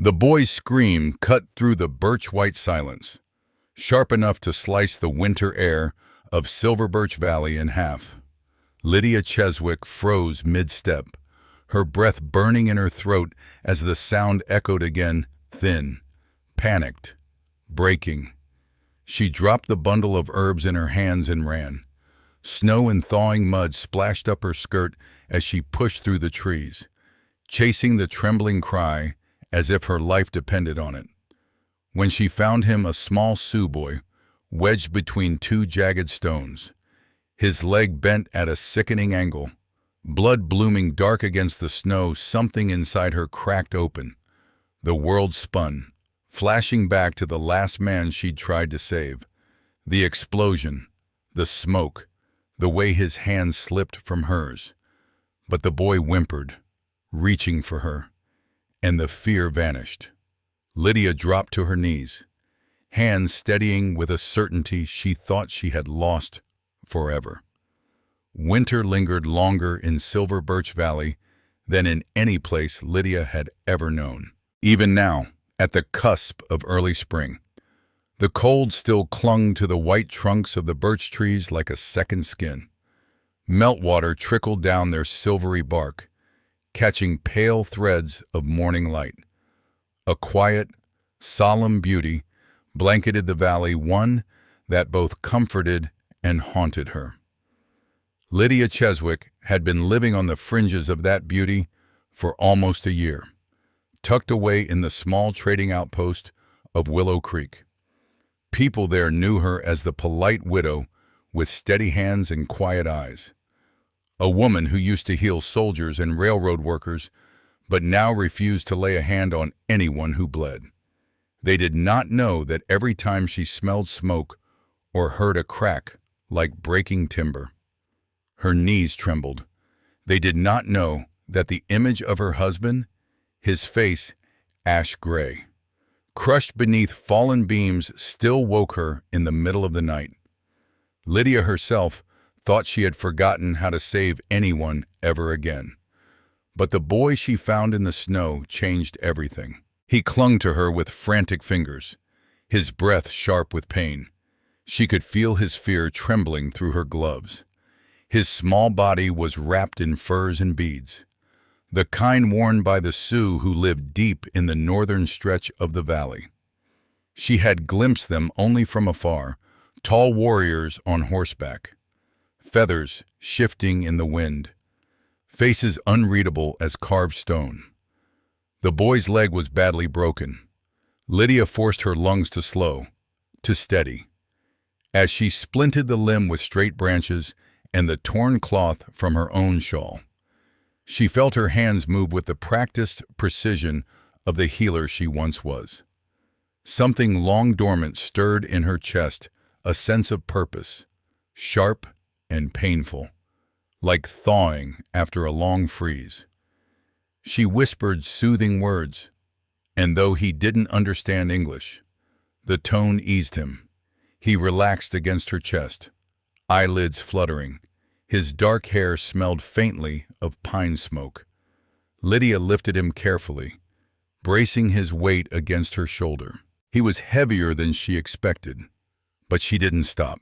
The boy's scream cut through the birch-white silence, sharp enough to slice the winter air of Silver Birch Valley in half. Lydia Cheswick froze mid-step, her breath burning in her throat as the sound echoed again, thin, panicked, breaking. She dropped the bundle of herbs in her hands and ran. Snow and thawing mud splashed up her skirt as she pushed through the trees, chasing the trembling cry as if her life depended on it. When she found him, a small Sioux boy, wedged between two jagged stones, his leg bent at a sickening angle, blood blooming dark against the snow, something inside her cracked open. The world spun, flashing back to the last man she'd tried to save. The explosion, the smoke, the way his hand slipped from hers. But the boy whimpered, reaching for her, and the fear vanished. Lydia dropped to her knees, hands steadying with a certainty she thought she had lost forever. Winter lingered longer in Silver Birch Valley than in any place Lydia had ever known. Even now, at the cusp of early spring, the cold still clung to the white trunks of the birch trees like a second skin. Meltwater trickled down their silvery bark, catching pale threads of morning light. A quiet, solemn beauty blanketed the valley, one that both comforted and haunted her. Lydia Cheswick had been living on the fringes of that beauty for almost a year, tucked away in the small trading outpost of Willow Creek. People there knew her as the polite widow with steady hands and quiet eyes, a woman who used to heal soldiers and railroad workers, but now refused to lay a hand on anyone who bled. They did not know that every time she smelled smoke or heard a crack like breaking timber, her knees trembled. They did not know that the image of her husband, his face ash gray, crushed beneath fallen beams, still woke her in the middle of the night. Lydia herself thought she had forgotten how to save anyone ever again. But the boy she found in the snow changed everything. He clung to her with frantic fingers, his breath sharp with pain. She could feel his fear trembling through her gloves. His small body was wrapped in furs and beads, the kind worn by the Sioux who lived deep in the northern stretch of the valley. She had glimpsed them only from afar, tall warriors on horseback, feathers shifting in the wind, faces unreadable as carved stone. The boy's leg was badly broken. Lydia forced her lungs to slow, to steady, as she splinted the limb with straight branches and the torn cloth from her own shawl. She felt her hands move with the practiced precision of the healer she once was. Something long dormant stirred in her chest, a sense of purpose, sharp and painful, like thawing after a long freeze. She whispered soothing words, and though he didn't understand English, the tone eased him. He relaxed against her chest, eyelids fluttering. His dark hair smelled faintly of pine smoke. Lydia lifted him carefully, bracing his weight against her shoulder. He was heavier than she expected, but she didn't stop.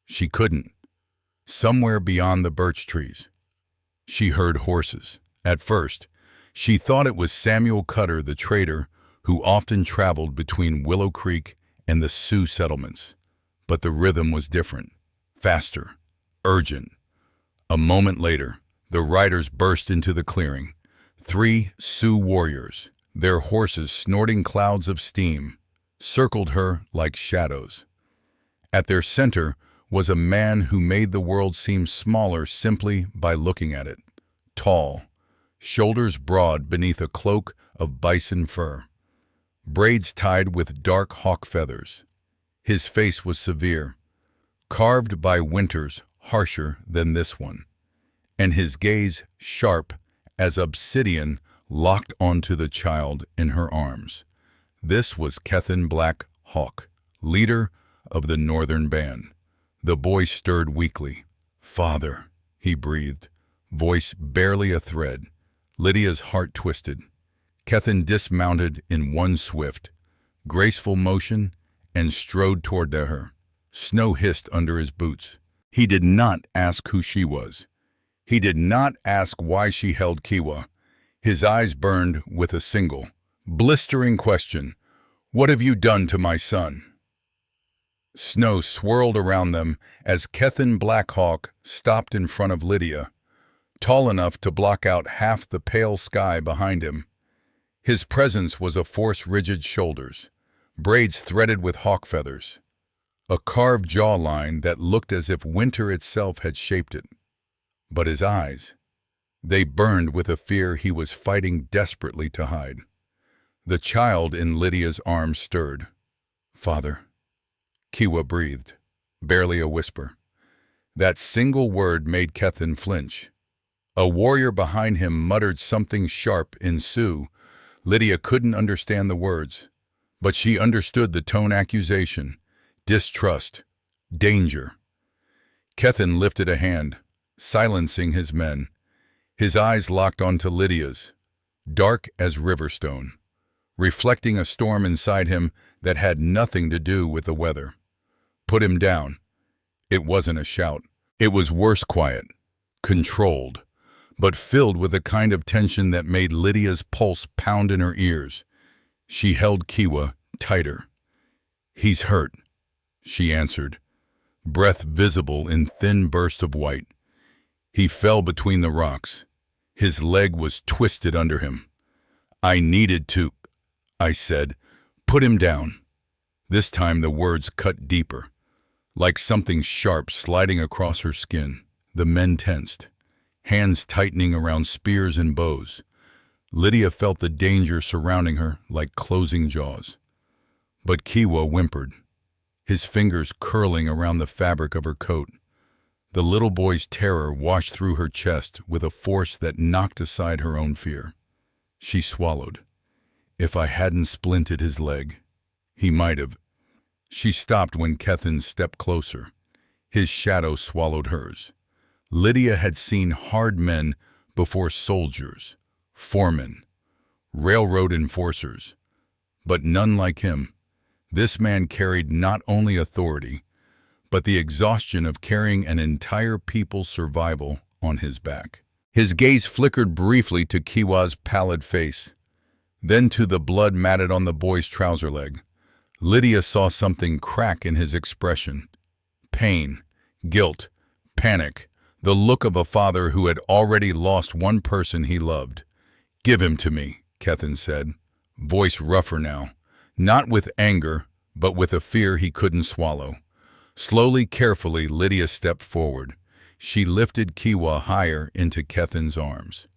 She couldn't. Somewhere beyond the birch trees, she heard horses. At first, she thought it was Samuel Cutter, the trader, who often traveled between Willow Creek and the Sioux settlements. But the rhythm was different, faster, urgent. A moment later, the riders burst into the clearing. 3 Sioux warriors, their horses snorting clouds of steam, circled her like shadows. At their center was a man who made the world seem smaller simply by looking at it. Tall, shoulders broad beneath a cloak of bison fur, braids tied with dark hawk feathers. His face was severe, carved by winters harsher than this one, and his gaze sharp as obsidian locked onto the child in her arms. This was Kethan Black Hawk, leader of the northern band. The boy stirred weakly. "Father," he breathed, voice barely a thread. Lydia's heart twisted. Kethan dismounted in one swift, graceful motion and strode toward her. Snow hissed under his boots. He did not ask who she was. He did not ask why she held Kiwa. His eyes burned with a single, blistering question. "What have you done to my son?" Snow swirled around them as Kethan Black Hawk stopped in front of Lydia, tall enough to block out half the pale sky behind him. His presence was a force rigid shoulders, braids threaded with hawk feathers, a carved jawline that looked as if winter itself had shaped it. But his eyes, they burned with a fear he was fighting desperately to hide. The child in Lydia's arms stirred. "Father," Kiwa breathed, barely a whisper. That single word made Kethan flinch. A warrior behind him muttered something sharp in Sioux. Lydia couldn't understand the words, but she understood the tone: accusation, distrust, danger. Kethan lifted a hand, silencing his men. His eyes locked onto Lydia's, dark as riverstone, reflecting a storm inside him that had nothing to do with the weather. "Put him down." It wasn't a shout. It was worse, quiet, controlled, but filled with a kind of tension that made Lydia's pulse pound in her ears. She held Kiwa tighter. "He's hurt," she answered, breath visible in thin bursts of white. He fell between the rocks. His leg was twisted under him. "I needed to," I said. "Put him down." This time the words cut deeper, like something sharp sliding across her skin. The men tensed, hands tightening around spears and bows. Lydia felt the danger surrounding her like closing jaws. But Kiwa whimpered, his fingers curling around the fabric of her coat. The little boy's terror washed through her chest with a force that knocked aside her own fear. She swallowed. If I hadn't splinted his leg, he might have. She stopped when Kethan stepped closer. His shadow swallowed hers. Lydia had seen hard men before: soldiers, foremen, railroad enforcers, but none like him. This man carried not only authority, but the exhaustion of carrying an entire people's survival on his back. His gaze flickered briefly to Kiwa's pallid face, then to the blood matted on the boy's trouser leg. Lydia saw something crack in his expression. Pain, guilt, panic, the look of a father who had already lost one person he loved. "Give him to me," Kethan said, voice rougher now, not with anger, but with a fear he couldn't swallow. Slowly, carefully, Lydia stepped forward. She lifted Kiwa higher into Kethan's arms.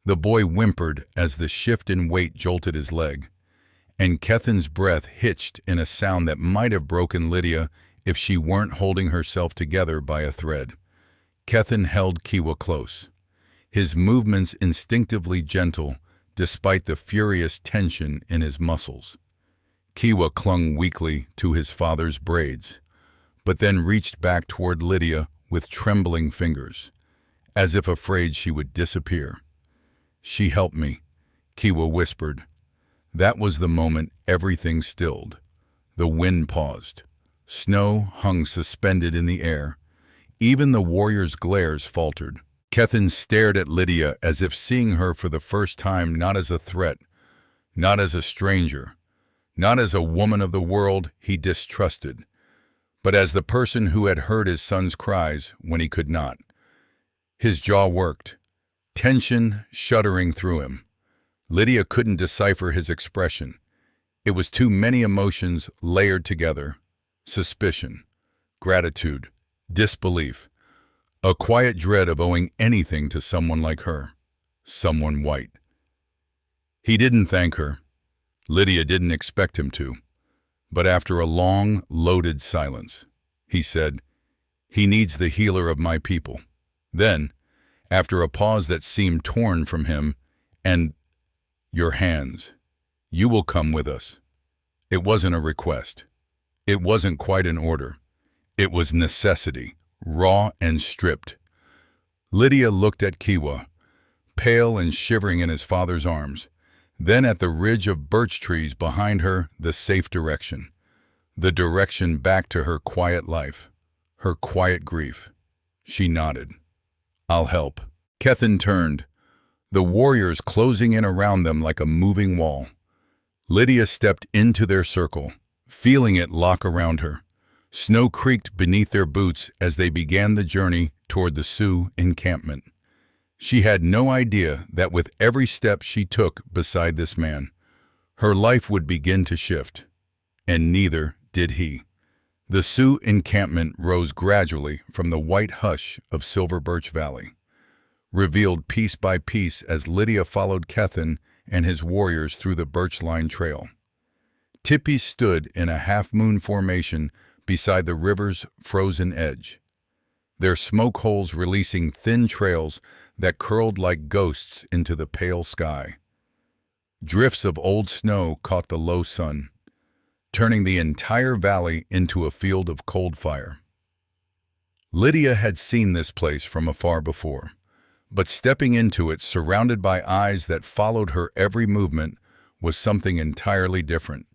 The boy whimpered as the shift in weight jolted his leg, and Kethan's breath hitched in a sound that might have broken Lydia if she weren't holding herself together by a thread. Kethan held Kiwa close, his movements instinctively gentle despite the furious tension in his muscles. Kiwa clung weakly to his father's braids, but then reached back toward Lydia with trembling fingers, as if afraid she would disappear. "She helped me," Kiwa whispered. That was the moment everything stilled. The wind paused. Snow hung suspended in the air. Even the warrior's glares faltered. Kethan stared at Lydia as if seeing her for the first time, not as a threat, not as a stranger, not as a woman of the world he distrusted, but as the person who had heard his son's cries when he could not. His jaw worked, tension shuddering through him. Lydia couldn't decipher his expression. It was too many emotions layered together: suspicion, gratitude, disbelief, a quiet dread of owing anything to someone like her, someone white. He didn't thank her. Lydia didn't expect him to. But after a long, loaded silence, he said, "He needs the healer of my people." Then, after a pause that seemed torn from him, "And your hands, you will come with us." It wasn't a request. It wasn't quite an order. It was necessity, raw and stripped. Lydia looked at Kiwa, pale and shivering in his father's arms. Then at the ridge of birch trees behind her, the safe direction. The direction back to her quiet life, her quiet grief. She nodded. "I'll help." Kethan turned, the warriors closing in around them like a moving wall. Lydia stepped into their circle, feeling it lock around her. Snow creaked beneath their boots as they began the journey toward the Sioux encampment. She had no idea that with every step she took beside this man, her life would begin to shift. And neither did he. The Sioux encampment rose gradually from the white hush of Silver Birch Valley, revealed piece by piece as Lydia followed Kethan and his warriors through the birch-lined trail. Tipis stood in a half-moon formation beside the river's frozen edge, their smoke holes releasing thin trails that curled like ghosts into the pale sky. Drifts of old snow caught the low sun, turning the entire valley into a field of cold fire. Lydia had seen this place from afar before, but stepping into it surrounded by eyes that followed her every movement was something entirely different.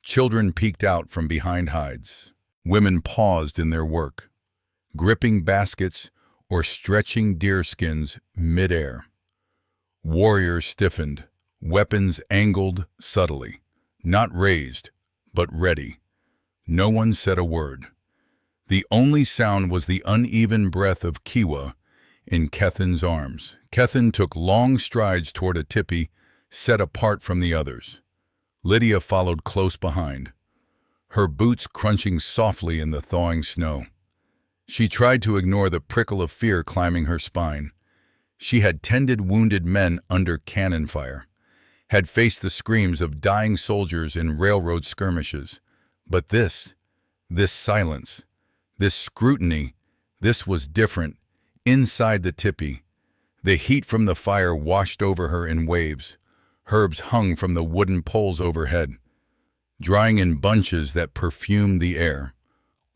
Children peeked out from behind hides. Women paused in their work, gripping baskets or stretching deerskins mid-air. Warriors stiffened, weapons angled subtly, not raised, but ready. No one said a word. The only sound was the uneven breath of Kiwa in Kethan's arms. Kethan took long strides toward a tipi set apart from the others. Lydia followed close behind, her boots crunching softly in the thawing snow. She tried to ignore the prickle of fear climbing her spine. She had tended wounded men under cannon fire, had faced the screams of dying soldiers in railroad skirmishes. But this silence, this scrutiny, this was different. Inside the tipi, the heat from the fire washed over her in waves. Herbs hung from the wooden poles overhead, drying in bunches that perfumed the air,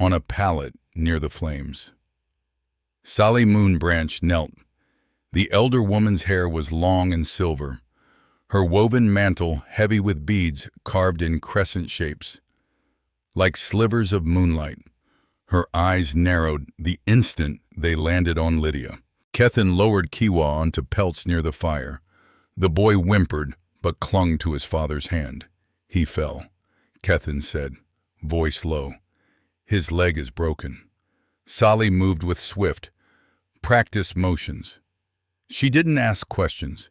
on a pallet near the flames. Sahli Moon Branch knelt. The elder woman's hair was long and silver, her woven mantle heavy with beads carved in crescent shapes. Like slivers of moonlight, her eyes narrowed the instant they landed on Lydia. Kethan lowered Kiwa onto pelts near the fire. The boy whimpered, but clung to his father's hand. "He fell," Kethan said, voice low. "His leg is broken." Sahli moved with swift, practiced motions. She didn't ask questions.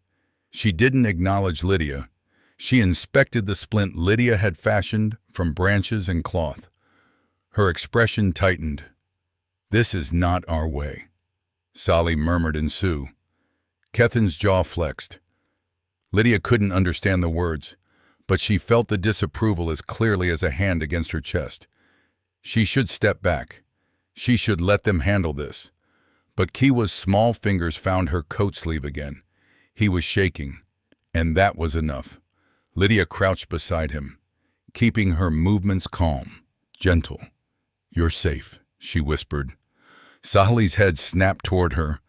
She didn't acknowledge Lydia. She inspected the splint Lydia had fashioned from branches and cloth. Her expression tightened. "This is not our way," Sahli murmured in Sioux. Kethan's jaw flexed. Lydia couldn't understand the words, but she felt the disapproval as clearly as a hand against her chest. She should step back. She should let them handle this. But Kiwa's small fingers found her coat sleeve again. He was shaking, and that was enough. Lydia crouched beside him, keeping her movements calm, gentle. "You're safe," she whispered. Sahli's head snapped toward her,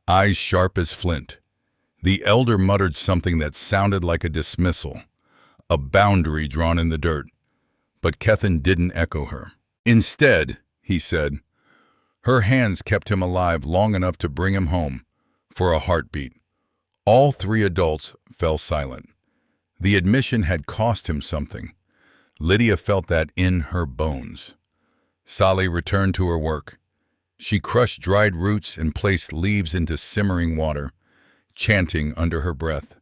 eyes sharp as flint. The elder muttered something that sounded like a dismissal, a boundary drawn in the dirt. But Kethan didn't echo her. "Instead," he said, her hands kept him alive long enough to bring him home, for a heartbeat. All three adults fell silent. The admission had cost him something. Lydia felt that in her bones. Sahli returned to her work. She crushed dried roots and placed leaves into simmering water, chanting under her breath.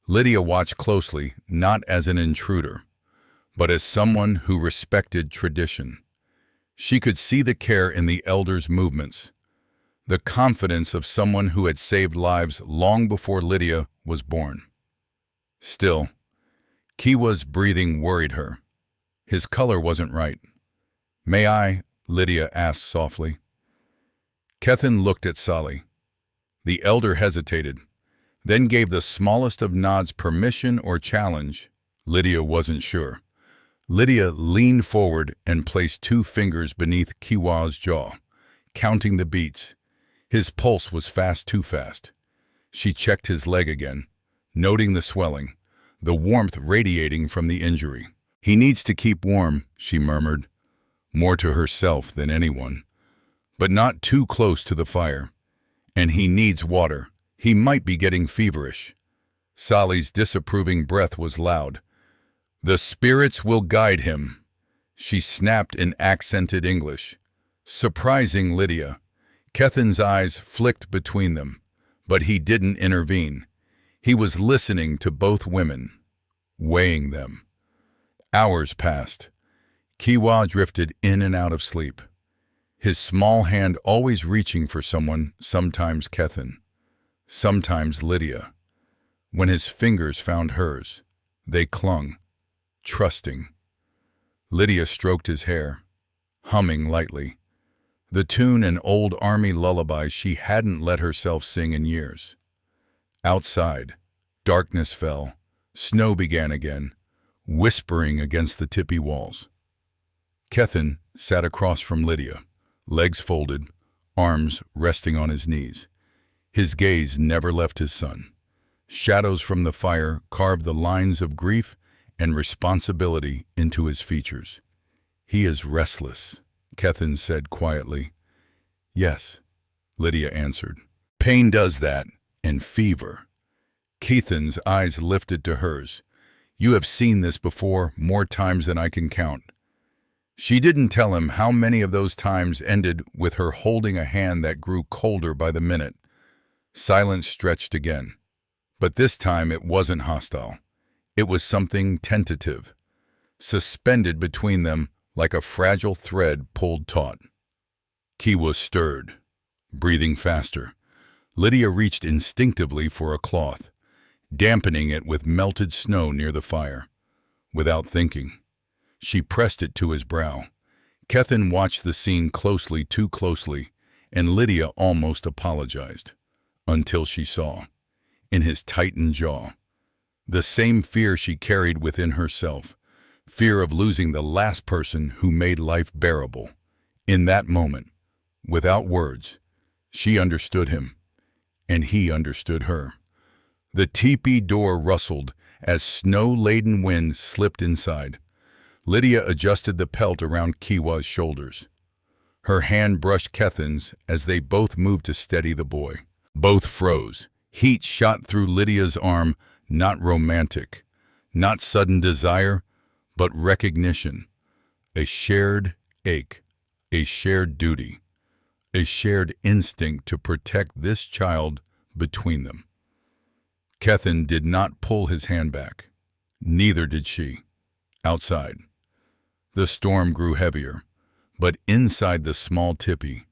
Lydia watched closely, not as an intruder, but as someone who respected tradition. She could see the care in the elders' movements, the confidence of someone who had saved lives long before Lydia was born. Still, Kiwa's breathing worried her. His color wasn't right. "May I?" Lydia asked softly. Kethan looked at Sahli. The elder hesitated, then gave the smallest of nods, permission or challenge. Lydia wasn't sure. Lydia leaned forward and placed 2 fingers beneath Kiwa's jaw, counting the beats. His pulse was fast, too fast. She checked his leg again, noting the swelling, the warmth radiating from the injury. "He needs to keep warm," she murmured, more to herself than anyone, "but not too close to the fire. And he needs water. He might be getting feverish." Sahli's disapproving breath was loud. "The spirits will guide him," she snapped in accented English. Surprising Lydia. Kethan's eyes flicked between them, but he didn't intervene. He was listening to both women, weighing them. Hours passed. Kiwa drifted in and out of sleep, his small hand always reaching for someone, sometimes Kethan, sometimes Lydia. When his fingers found hers, they clung, trusting. Lydia stroked his hair, humming lightly, the tune an old army lullaby she hadn't let herself sing in years. Outside, darkness fell, snow began again, whispering against the tippy walls. Kethan sat across from Lydia, legs folded, arms resting on his knees. His gaze never left his son. Shadows from the fire carved the lines of grief and responsibility into his features. "He is restless," Kethan said quietly. "Yes," Lydia answered. "Pain does that, and fever." Kethan's eyes lifted to hers. "You have seen this before, more times than I can count." She didn't tell him how many of those times ended with her holding a hand that grew colder by the minute. Silence stretched again. But this time it wasn't hostile. It was something tentative, suspended between them like a fragile thread pulled taut. Kiwa stirred, breathing faster. Lydia reached instinctively for a cloth, dampening it with melted snow near the fire. Without thinking, she pressed it to his brow. Kethan watched the scene closely, too closely, and Lydia almost apologized, until she saw, in his tightened jaw, the same fear she carried within herself, fear of losing the last person who made life bearable. In that moment, without words, she understood him, and he understood her. The teepee door rustled as snow-laden wind slipped inside. Lydia adjusted the pelt around Kiwa's shoulders. Her hand brushed Kethan's as they both moved to steady the boy. Both froze. Heat shot through Lydia's arm, not romantic, not sudden desire, but recognition. A shared ache, a shared duty, a shared instinct to protect this child between them. Kethan did not pull his hand back. Neither did she. Outside, the storm grew heavier, but inside the small tipi,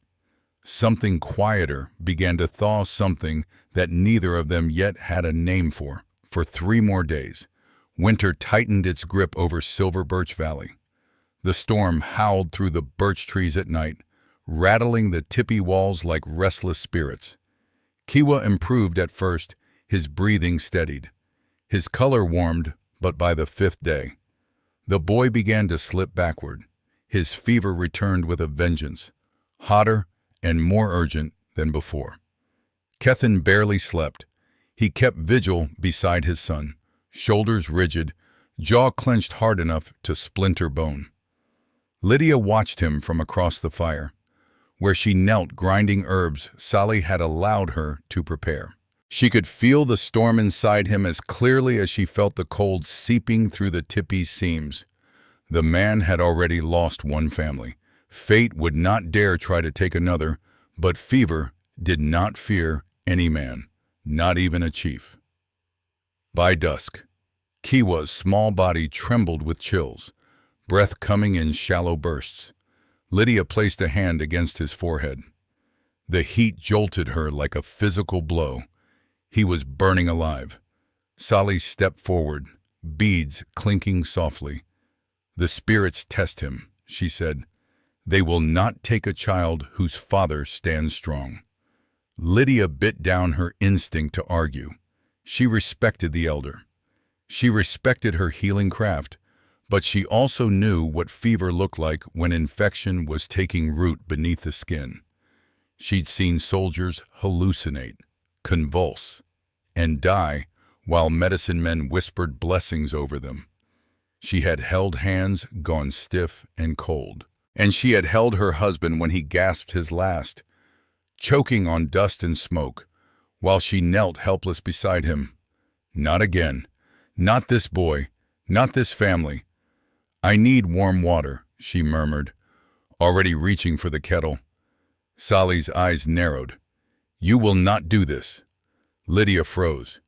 something quieter began to thaw, something that neither of them yet had a name for. For 3 more days, winter tightened its grip over Silver Birch Valley. The storm howled through the birch trees at night, rattling the tipi walls like restless spirits. Kiwa improved at first, his breathing steadied. His color warmed, but by the 5th day, the boy began to slip backward. His fever returned with a vengeance, hotter and more urgent than before. Kethan barely slept. He kept vigil beside his son, shoulders rigid, jaw clenched hard enough to splinter bone. Lydia watched him from across the fire, where she knelt grinding herbs Sahli had allowed her to prepare. She could feel the storm inside him as clearly as she felt the cold seeping through the tipi's seams. The man had already lost one family. Fate would not dare try to take another, but fever did not fear any man, not even a chief. By dusk, Kiwa's small body trembled with chills, breath coming in shallow bursts. Lydia placed a hand against his forehead. The heat jolted her like a physical blow. He was burning alive. Sahli stepped forward, beads clinking softly. "The spirits test him," she said. "They will not take a child whose father stands strong." Lydia bit down her instinct to argue. She respected the elder. She respected her healing craft, but she also knew what fever looked like when infection was taking root beneath the skin. She'd seen soldiers hallucinate, convulse, and die while medicine men whispered blessings over them. She had held hands gone stiff and cold. And she had held her husband when he gasped his last, choking on dust and smoke, while she knelt helpless beside him. Not again. Not this boy. Not this family. I need warm water, she murmured, already reaching for the kettle. Sahli's eyes narrowed. You will not do this. Lydia froze.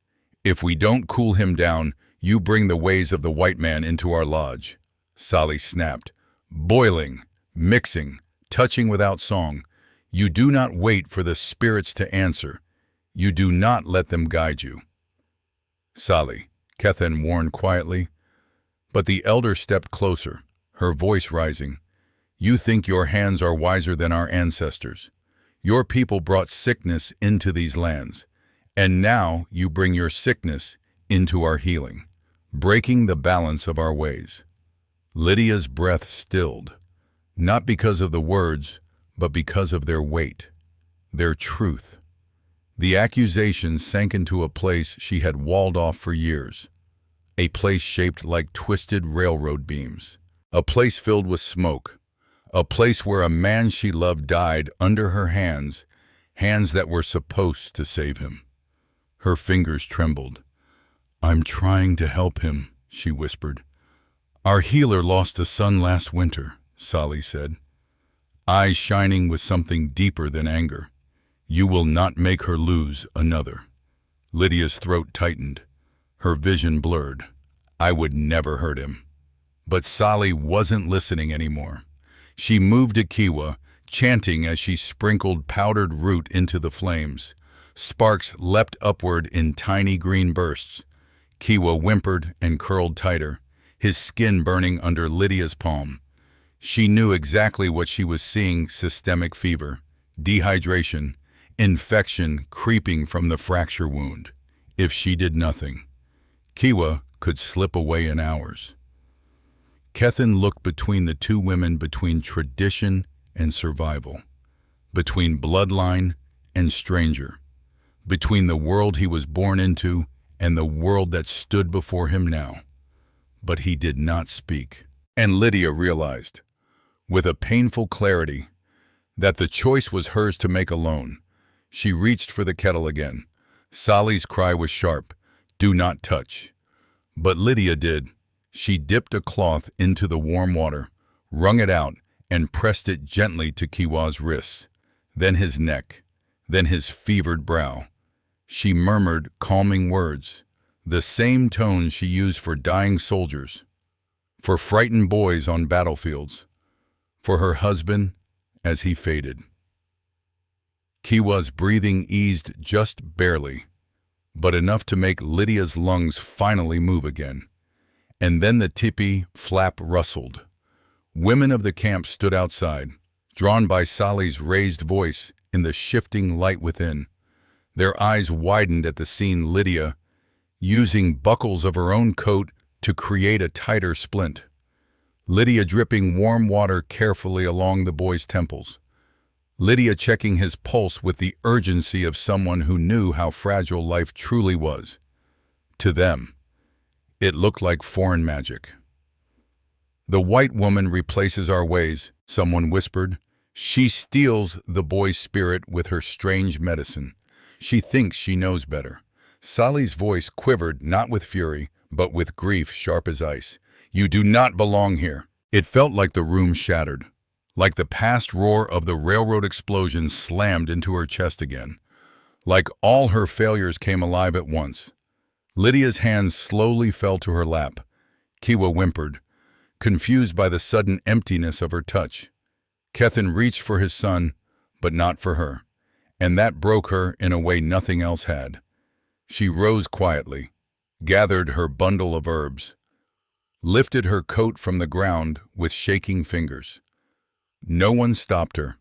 If we don't cool him down, you bring the ways of the white man into our lodge. Sahli snapped. Boiling, mixing, touching without song. You do not wait for the spirits to answer. You do not let them guide you. Sahli, Kethan warned quietly. But the elder stepped closer, her voice rising. You think your hands are wiser than our ancestors. Your people brought sickness into these lands, and now you bring your sickness into our healing, breaking the balance of our ways. Lydia's breath stilled, not because of the words, but because of their weight, their truth. The accusations sank into a place she had walled off for years, a place shaped like twisted railroad beams, a place filled with smoke, a place where a man she loved died under her hands, hands that were supposed to save him. Her fingers trembled. I'm trying to help him, she whispered. Our healer lost a son last winter, Sahli said, eyes shining with something deeper than anger. You will not make her lose another. Lydia's throat tightened, her vision blurred. I would never hurt him. But Sahli wasn't listening anymore. She moved to Kiwa, chanting as she sprinkled powdered root into the flames. Sparks leapt upward in tiny green bursts. Kiwa whimpered and curled tighter, his skin burning under Lydia's palm. She knew exactly what she was seeing: systemic fever, dehydration, infection creeping from the fracture wound. If she did nothing, Kiwa could slip away in hours. Kethan looked between the two women, between tradition and survival, between bloodline and stranger, between the world he was born into and the world that stood before him now. But he did not speak. And Lydia realized, with a painful clarity, that the choice was hers to make alone. She reached for the kettle again. Sahli's cry was sharp, do not touch. But Lydia did. She dipped a cloth into the warm water, wrung it out, and pressed it gently to Kiwa's wrists, then his neck, then his fevered brow. She murmured calming words, the same tones she used for dying soldiers, for frightened boys on battlefields, for her husband as he faded. Kiwa's breathing eased just barely, but enough to make Lydia's lungs finally move again. And then the tipi flap rustled. Women of the camp stood outside, drawn by Sahli's raised voice in the shifting light within. Their eyes widened at the scene: Lydia using buckles of her own coat to create a tighter splint. Lydia dripping warm water carefully along the boy's temples. Lydia checking his pulse with the urgency of someone who knew how fragile life truly was. To them, it looked like foreign magic. The white woman replaces our ways, someone whispered. She steals the boy's spirit with her strange medicine. She thinks she knows better. Sahli's voice quivered, not with fury, but with grief sharp as ice. You do not belong here. It felt like the room shattered, like the past roar of the railroad explosion slammed into her chest again, like all her failures came alive at once. Lydia's hands slowly fell to her lap. Kiwa whimpered, confused by the sudden emptiness of her touch. Kethan reached for his son, but not for her, and that broke her in a way nothing else had. She rose quietly, gathered her bundle of herbs, lifted her coat from the ground with shaking fingers. No one stopped her.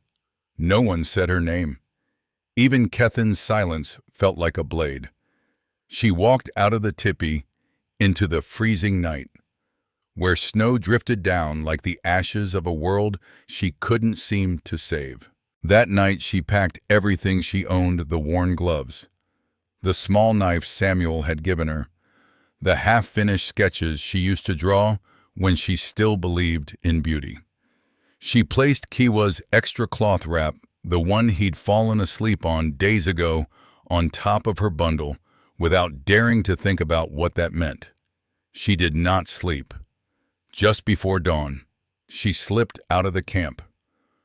No one said her name. Even Kethan's silence felt like a blade. She walked out of the tipi into the freezing night, where snow drifted down like the ashes of a world she couldn't seem to save. That night she packed everything she owned: the worn gloves, the small knife Samuel had given her, the half-finished sketches she used to draw when she still believed in beauty. She placed Kiwa's extra cloth wrap, the one he'd fallen asleep on days ago, on top of her bundle without daring to think about what that meant. She did not sleep. Just before dawn, she slipped out of the camp.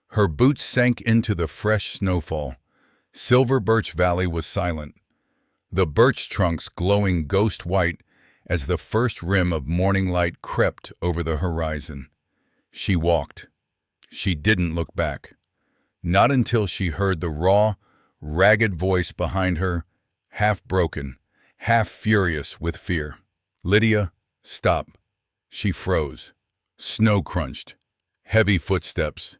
Her boots sank into the fresh snowfall. Silver Birch Valley was silent, the birch trunks glowing ghost white as the first rim of morning light crept over the horizon. She walked. She didn't look back. Not until she heard the raw, ragged voice behind her, half broken, half furious with fear. "Lydia, stop." She froze. Snow crunched. Heavy footsteps.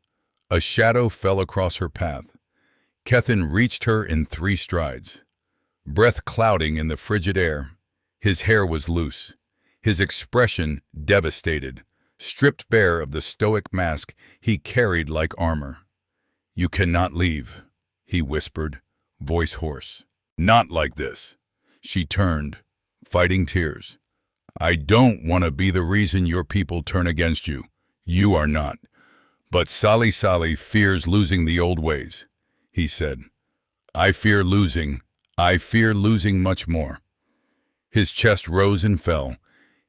A shadow fell across her path. Kethan reached her in 3 strides. Breath clouding in the frigid air. His hair was loose. His expression devastated, stripped bare of the stoic mask he carried like armor. "You cannot leave," he whispered, voice hoarse. "Not like this." She turned, fighting tears. "I don't want to be the reason your people turn against you. You are not. But Sahli fears losing the old ways," he said. I fear losing much more." His chest rose and fell.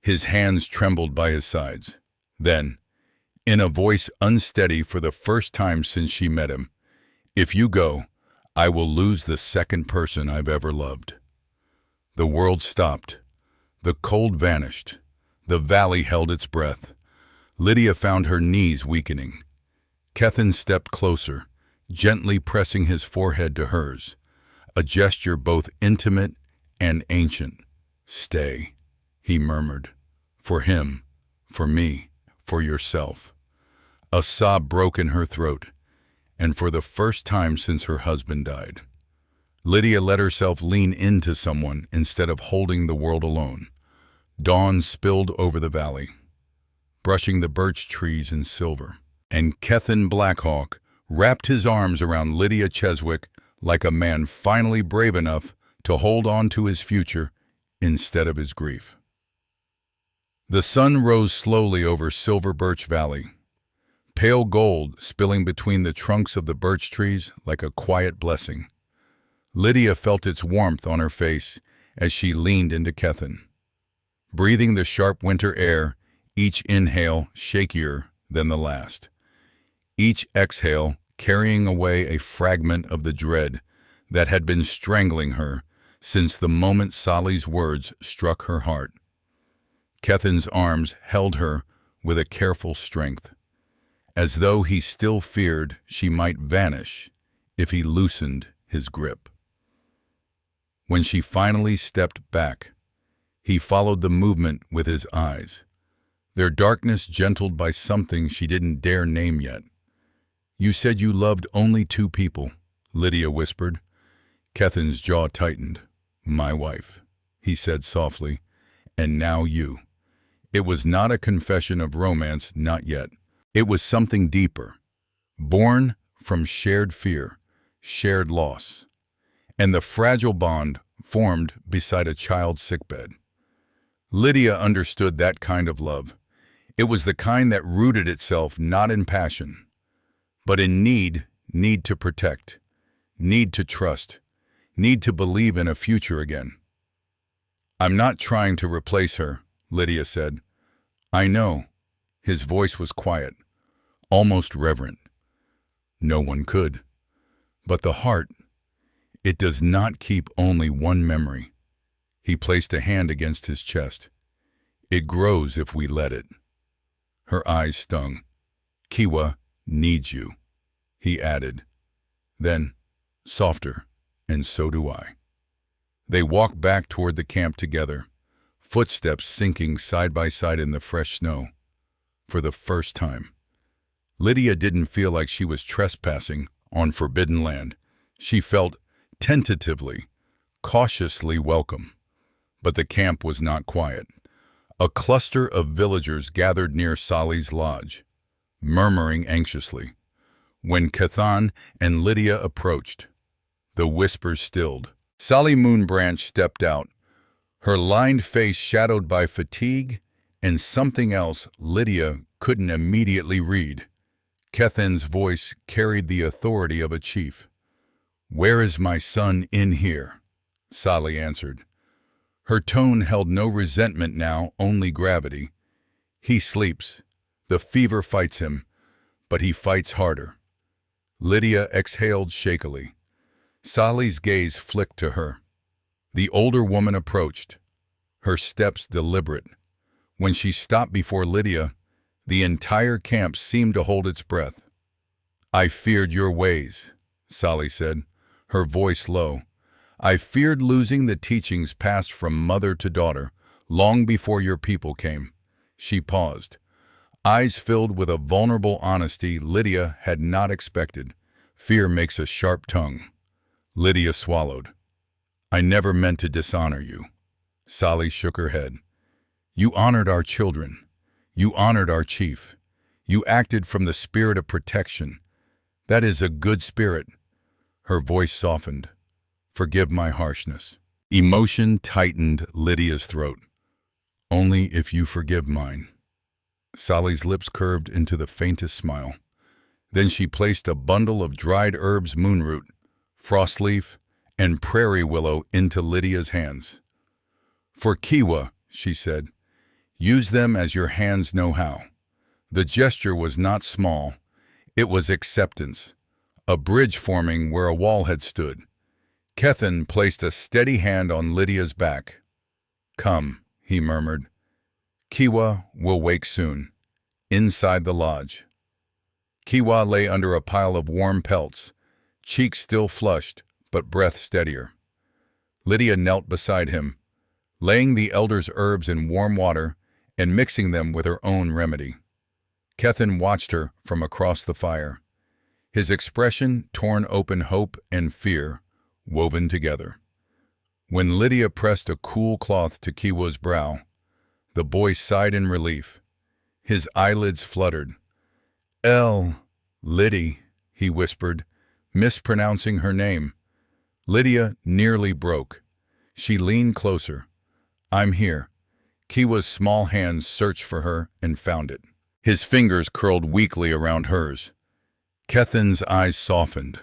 His hands trembled by his sides. Then, in a voice unsteady for the first time since she met him, "If you go, I will lose the second person I've ever loved." The world stopped. The cold vanished. The valley held its breath. Lydia found her knees weakening. Kethan stepped closer, gently pressing his forehead to hers, a gesture both intimate and ancient. "Stay," he murmured. "For him, for me, for yourself." A sob broke in her throat, and for the first time since her husband died, Lydia let herself lean into someone instead of holding the world alone. Dawn spilled over the valley, brushing the birch trees in silver, and Kethan Black Hawk wrapped his arms around Lydia Cheswick like a man finally brave enough to hold on to his future instead of his grief. The sun rose slowly over Silver Birch Valley, pale gold spilling between the trunks of the birch trees like a quiet blessing. Lydia felt its warmth on her face as she leaned into Kethan, breathing the sharp winter air, each inhale shakier than the last, each exhale carrying away a fragment of the dread that had been strangling her since the moment Sahli's words struck her heart. Kethan's arms held her with a careful strength, as though he still feared she might vanish if he loosened his grip. When she finally stepped back, he followed the movement with his eyes, their darkness gentled by something she didn't dare name yet. "You said you loved only 2 people," Lydia whispered. Kethan's jaw tightened. "My wife," he said softly, "and now you." It was not a confession of romance, not yet. It was something deeper, born from shared fear, shared loss, and the fragile bond formed beside a child's sickbed. Lydia understood that kind of love. It was the kind that rooted itself not in passion, but in need to protect, need to trust, need to believe in a future again. "I'm not trying to replace her," Lydia said. "I know." His voice was quiet, almost reverent. "No one could. But the heart, it does not keep only one memory." He placed a hand against his chest. "It grows if we let it." Her eyes stung. "Kiwa needs you," he added. Then, softer, "and so do I." They walked back toward the camp together, footsteps sinking side by side in the fresh snow. For the first time, Lydia didn't feel like she was trespassing on forbidden land. She felt tentatively, cautiously welcome. But the camp was not quiet. A cluster of villagers gathered near Sahli's lodge, murmuring anxiously. When Kethan and Lydia approached, the whispers stilled. Sahli Moon Branch stepped out, her lined face shadowed by fatigue and something else Lydia couldn't immediately read. Kethan's voice carried the authority of a chief. "Where is my son in here?" Sahli answered. Her tone held no resentment now, only gravity. "He sleeps. The fever fights him, but he fights harder." Lydia exhaled shakily. Sahli's gaze flicked to her. The older woman approached, her steps deliberate. When she stopped before Lydia, the entire camp seemed to hold its breath. "I feared your ways," Sahli said, her voice low. "I feared losing the teachings passed from mother to daughter, long before your people came." She paused, eyes filled with a vulnerable honesty Lydia had not expected. Fear makes a sharp tongue. Lydia swallowed. "I never meant to dishonor you." Sahli shook her head. "You honored our children. You honored our chief. You acted from the spirit of protection. That is a good spirit." Her voice softened. "Forgive my harshness." Emotion tightened Lydia's throat. "Only if you forgive mine." Sahli's lips curved into the faintest smile. Then she placed a bundle of dried herbs, moonroot, frostleaf, and prairie willow into Lydia's hands. "For Kiwa," she said, "use them as your hands know how." The gesture was not small. It was acceptance, a bridge forming where a wall had stood. Kethan placed a steady hand on Lydia's back. "Come," he murmured. "Kiwa will wake soon." Inside the lodge, Kiwa lay under a pile of warm pelts, cheeks still flushed, but breath steadier. Lydia knelt beside him, laying the elder's herbs in warm water and mixing them with her own remedy. Kethan watched her from across the fire, his expression torn open, hope and fear woven together. When Lydia pressed a cool cloth to Kiwa's brow, the boy sighed in relief. His eyelids fluttered. Liddy," he whispered, mispronouncing her name. Lydia nearly broke. She leaned closer. "I'm here." Kiwa's small hands searched for her and found it. His fingers curled weakly around hers. Kethan's eyes softened,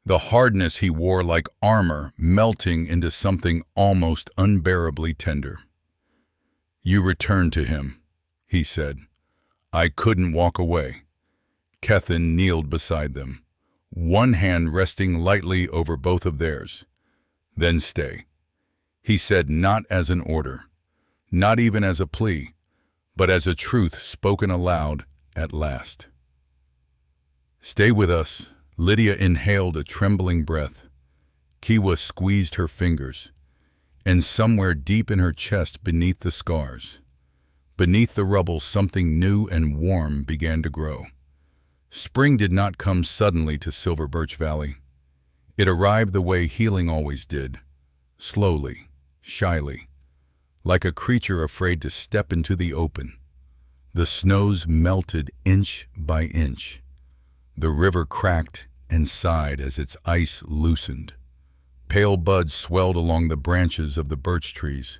the hardness he wore like armor melting into something almost unbearably tender. "You returned to him," he said. "I couldn't walk away." Kethan kneeled beside them, one hand resting lightly over both of theirs. "Then stay," he said, not as an order, not even as a plea, but as a truth spoken aloud at last. "Stay with us." Lydia inhaled a trembling breath. Kiwa squeezed her fingers, and somewhere deep in her chest beneath the scars, beneath the rubble, something new and warm began to grow. Spring did not come suddenly to Silver Birch Valley. It arrived the way healing always did, slowly, shyly, like a creature afraid to step into the open. The snows melted inch by inch. The river cracked and sighed as its ice loosened. Pale buds swelled along the branches of the birch trees,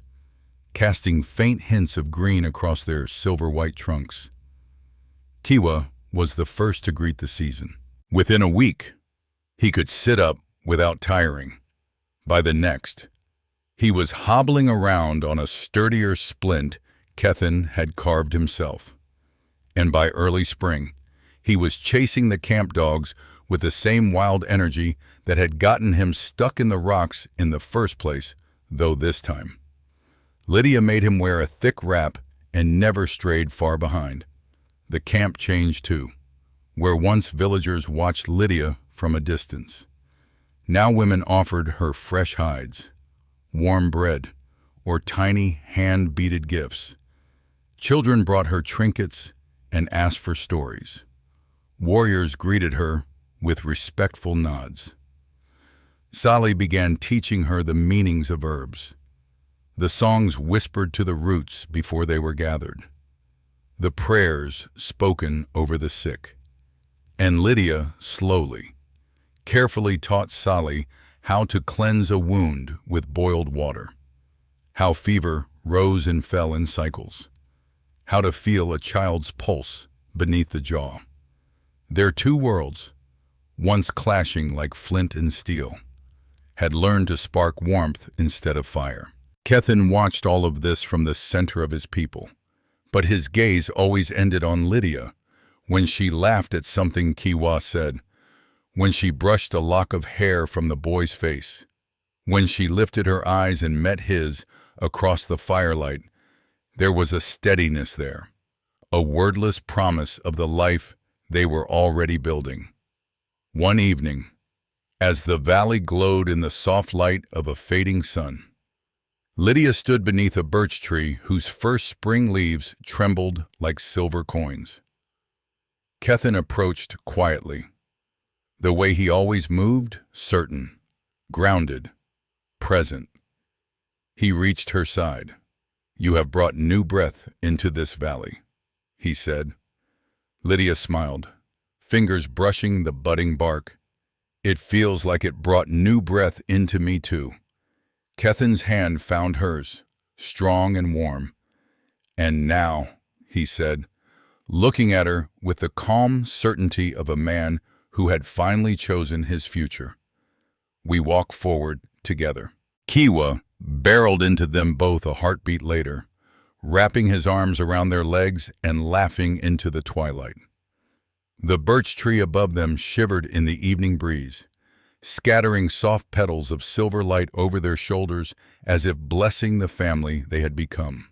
casting faint hints of green across their silver-white trunks. Kiwa was the first to greet the season. Within a week, he could sit up without tiring. By the next, he was hobbling around on a sturdier splint Kethan had carved himself. And by early spring, he was chasing the camp dogs with the same wild energy that had gotten him stuck in the rocks in the first place, though this time. Lydia made him wear a thick wrap and never strayed far behind. The camp changed too. Where once villagers watched Lydia from a distance, now women offered her fresh hides, warm bread, or tiny hand-beaded gifts. Children brought her trinkets and asked for stories. Warriors greeted her with respectful nods. Sahli began teaching her the meanings of herbs. The songs whispered to the roots before they were gathered. The prayers spoken over the sick. And Lydia, slowly, carefully taught Sahli how to cleanse a wound with boiled water, how fever rose and fell in cycles, how to feel a child's pulse beneath the jaw. Their two worlds, once clashing like flint and steel, had learned to spark warmth instead of fire. Kethan watched all of this from the center of his people, but his gaze always ended on Lydia, when she laughed at something Kiwa said, when she brushed a lock of hair from the boy's face, when she lifted her eyes and met his across the firelight. There was a steadiness there, a wordless promise of the life they were already building. One evening, as the valley glowed in the soft light of a fading sun, Lydia stood beneath a birch tree whose first spring leaves trembled like silver coins. Kethan approached quietly, the way he always moved, certain, grounded, present. He reached her side. "You have brought new breath into this valley," he said. Lydia smiled, fingers brushing the budding bark. "It feels like it brought new breath into me too." Kethan's hand found hers, strong and warm. "And now," he said, looking at her with the calm certainty of a man who had finally chosen his future, "we walk forward together." Kiwa barreled into them both a heartbeat later, wrapping his arms around their legs and laughing into the twilight. The birch tree above them shivered in the evening breeze, scattering soft petals of silver light over their shoulders as if blessing the family they had become.